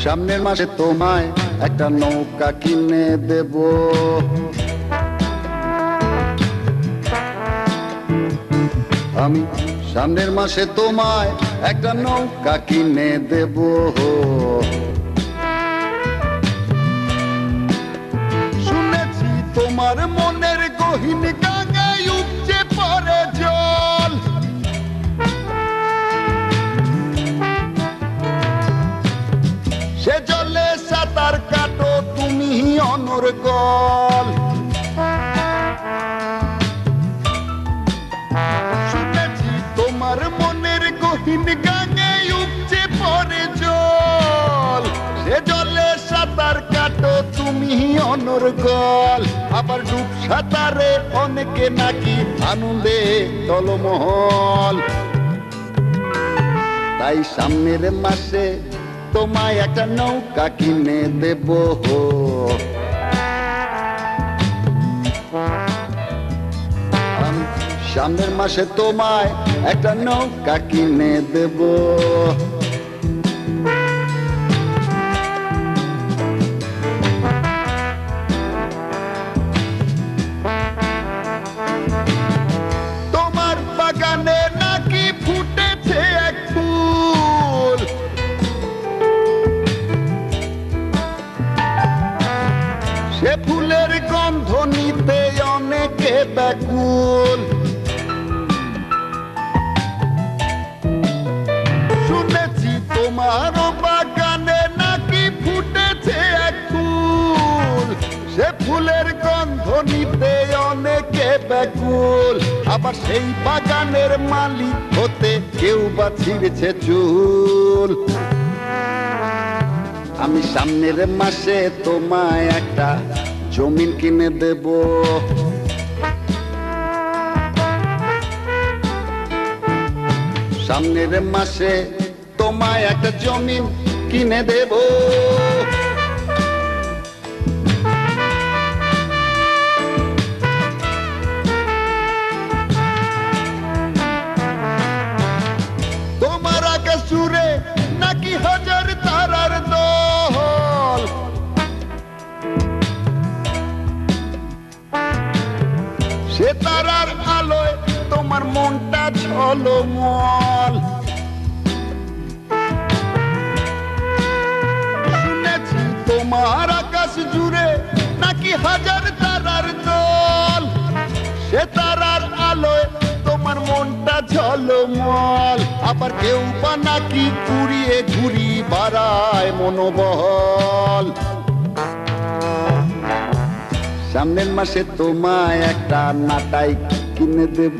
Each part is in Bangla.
সামনের মাসে তোমায় একটা নৌকা কিনে দেব। আমি সামনের মাসে তোমায় একটা নৌকা কিনে দেব। শুনেছি তোমার মনের গহীন গঙ্গায় উপচে পড়ে জল। সে জলে সাঁতার কাটো তুমি অনর্গল। শুনেছি তোমার মনের গহীন গঙ্গায় উপচে পড়ে জল। সে জলে সাঁতার কাটো তুমি অনর্গল। আবার ডুব সাঁতারে অনেকে নাকি আনন্দে টলমহল। তাই সামনের মাসে তোমায় একটা নৌকা কিনে দেব। সামনের মাসে তোমায় একটা নৌকা কিনে দেব। তোমার বাগানে নাকি ফুটেছে এক ফুল। সে ফুলের গন্ধ নিতে অনেকে ব্যাকুল। শুনেছি তোমার বাগানে নাকি ফুটেছে এক ফুল। সে ফুলের গন্ধ নিতে অনেকে ব্যাকুল। আবার সেই বাগানের মালিক হতে কেউ বা ছিঁড়েছে চুল। আমি সামনের মাসে তোমায় একটা জমিন কিনে দেব। সামনের মাসে তোমায় একটা জমিন কিনে দেব। তোমার আকাশ জুড়ে নাকি হাজার তারার দল। সে তারার আলোয় তোমার মনটা ঝলমল। শুনেছি তোমার আকাশ জুড়ে নাকি হাজার তারার দল। সে তারার আলোয় তোমার মনটা ঝলমল। আবার কেউ বা নাকি ঘুরিয়ে ঘুরি বাড়ায় মনোবল। সামনের মাসে তোমায় একটা নাটাই কিনে দেব।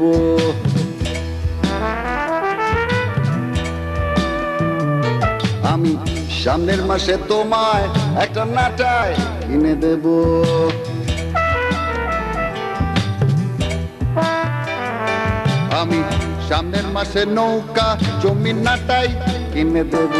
আমি সামনের মাসে তোমায় একটা নাটাই কিনে দেব। আমি সামনের মাসে নৌকা জমি নাটাই কিনে দেব।